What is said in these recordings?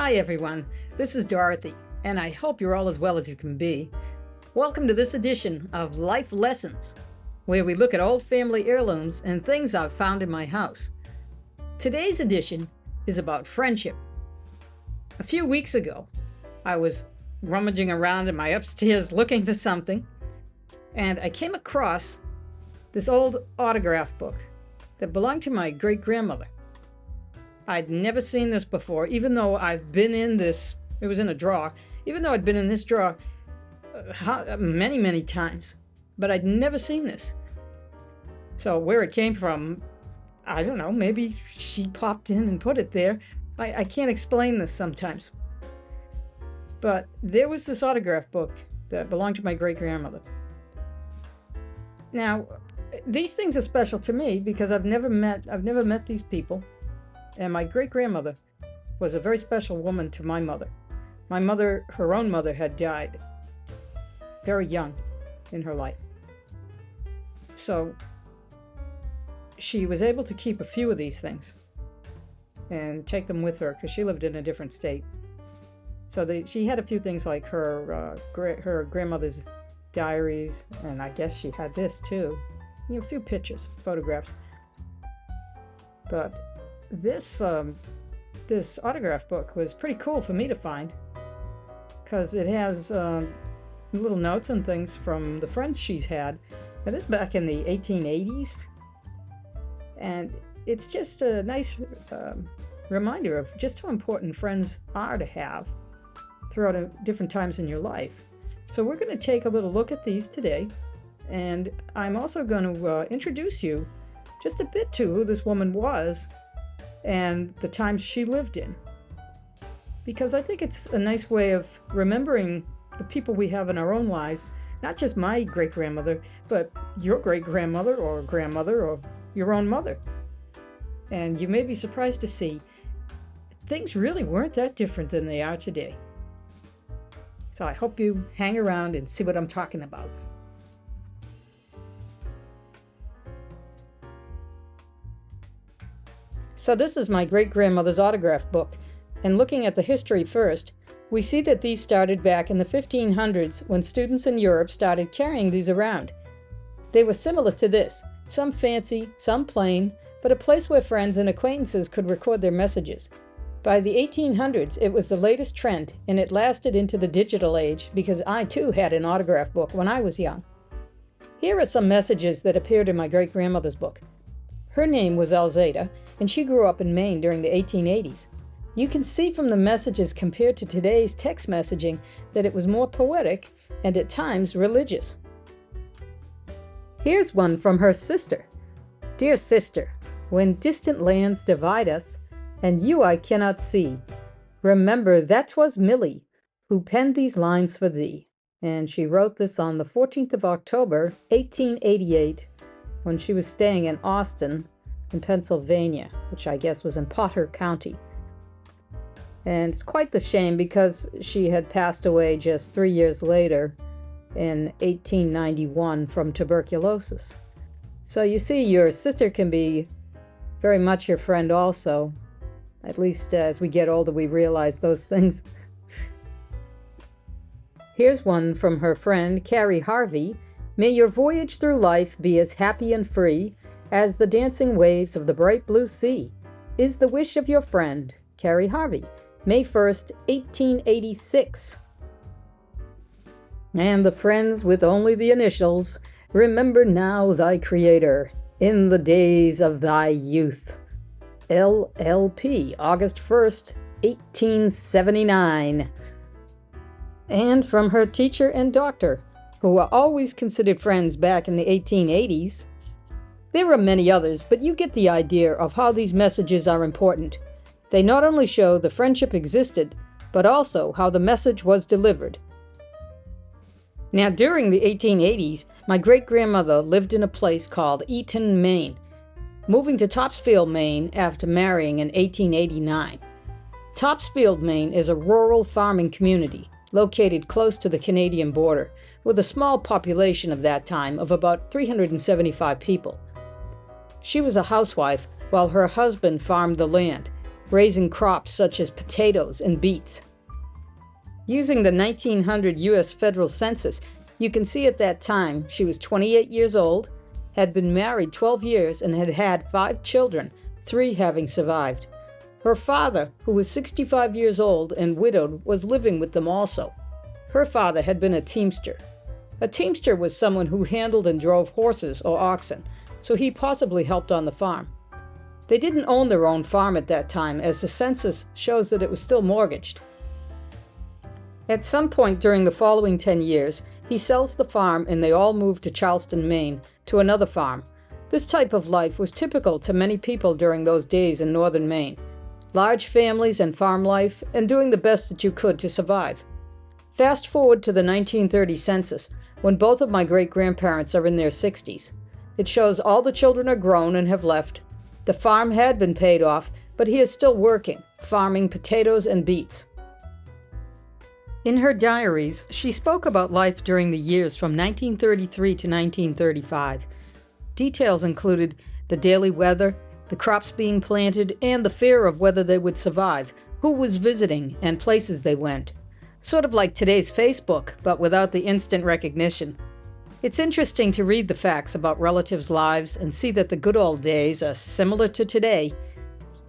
Hi everyone, this is Dorothy, and I hope you're all as well as you can be. Welcome to this edition of Life Lessons, where we look at old family heirlooms and things I've found in my house. Today's edition is about friendship. A few weeks ago, I was rummaging around in my upstairs looking for something, and I came across this old autograph book that belonged to my great-grandmother. I'd never seen this before, even though I've been in this, it was in a drawer, even though I'd been in this drawer many, many times, but I'd never seen this. So where it came from, I don't know, maybe she popped in and put it there. I can't explain this sometimes. But there was this autograph book that belonged to my great-grandmother. Now, these things are special to me because I've never met these people. And my great-grandmother was a very special woman to my mother. My mother, her own mother, had died very young in her life. So she was able to keep a few of these things and take them with her because she lived in a different state. So she had a few things like her grandmother's diaries, and I guess she had this too. A few pictures, photographs. But this autograph book was pretty cool for me to find because it has little notes and things from the friends she's had. Now, this is back in the 1880s, and it's just a nice reminder of just how important friends are to have throughout different times in your life. So we're going to take a little look at these today, and I'm also going to introduce you just a bit to who this woman was and the times she lived in, because I think it's a nice way of remembering the people we have in our own lives, not just my great-grandmother, but your great-grandmother or grandmother or your own mother. And you may be surprised to see things really weren't that different than they are today. So I hope you hang around and see what I'm talking about. So this is my great-grandmother's autograph book, and looking at the history first, we see that these started back in the 1500s when students in Europe started carrying these around. They were similar to this, some fancy, some plain, but a place where friends and acquaintances could record their messages. By the 1800s, it was the latest trend, and it lasted into the digital age because I too had an autograph book when I was young. Here are some messages that appeared in my great-grandmother's book. Her name was Alzada, and she grew up in Maine during the 1880s. You can see from the messages compared to today's text messaging that it was more poetic and at times religious. Here's one from her sister. Dear sister, when distant lands divide us, and you I cannot see, remember that 'twas Millie who penned these lines for thee. And she wrote this on the 14th of October, 1888, when she was staying in Austin, in Pennsylvania, which I guess was in Potter County. And it's quite the shame because she had passed away just 3 years later in 1891 from tuberculosis. So you see, your sister can be very much your friend also. At least as we get older, we realize those things. Here's one from her friend, Carrie Harvey. May your voyage through life be as happy and free as the dancing waves of the bright blue sea, is the wish of your friend, Carrie Harvey, May 1st, 1886. And the friends with only the initials, remember now thy Creator in the days of thy youth. LLP, August 1st, 1879. And from her teacher and doctor, who were always considered friends back in the 1880s. There are many others, but you get the idea of how these messages are important. They not only show the friendship existed, but also how the message was delivered. Now, during the 1880s, my great-grandmother lived in a place called Eaton, Maine, moving to Topsfield, Maine after marrying in 1889. Topsfield, Maine is a rural farming community located close to the Canadian border, with a small population of that time of about 375 people. She was a housewife while her husband farmed the land, raising crops such as potatoes and beets. Using the 1900 U.S. federal census, you can see at that time she was 28 years old, had been married 12 years, and had had 5 children, 3 having survived. Her father, who was 65 years old and widowed, was living with them also. Her father had been a teamster. A teamster was someone who handled and drove horses or oxen, so he possibly helped on the farm. They didn't own their own farm at that time, as the census shows that it was still mortgaged. At some point during the following 10 years, he sells the farm and they all moved to Charleston, Maine, to another farm. This type of life was typical to many people during those days in northern Maine. Large families and farm life, and doing the best that you could to survive. Fast forward to the 1930 census, when both of my great-grandparents are in their 60s. It shows all the children are grown and have left. The farm had been paid off, but he is still working, farming potatoes and beets. In her diaries, she spoke about life during the years from 1933 to 1935. Details included the daily weather, the crops being planted, and the fear of whether they would survive, who was visiting, and places they went. Sort of like today's Facebook, but without the instant recognition. It's interesting to read the facts about relatives' lives and see that the good old days are similar to today.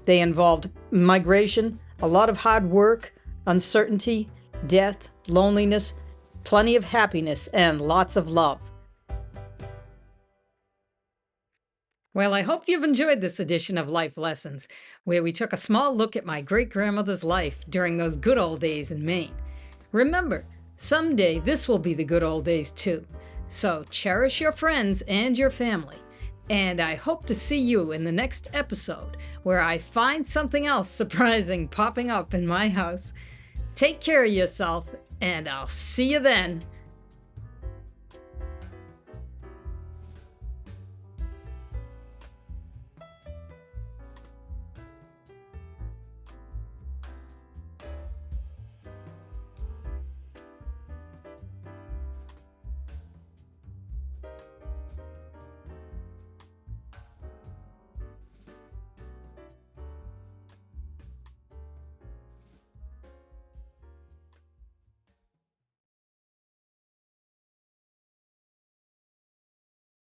They involved migration, a lot of hard work, uncertainty, death, loneliness, plenty of happiness, and lots of love. Well, I hope you've enjoyed this edition of Life Lessons, where we took a small look at my great-grandmother's life during those good old days in Maine. Remember, someday this will be the good old days too. So cherish your friends and your family. And I hope to see you in the next episode, where I find something else surprising popping up in my house. Take care of yourself, and I'll see you then.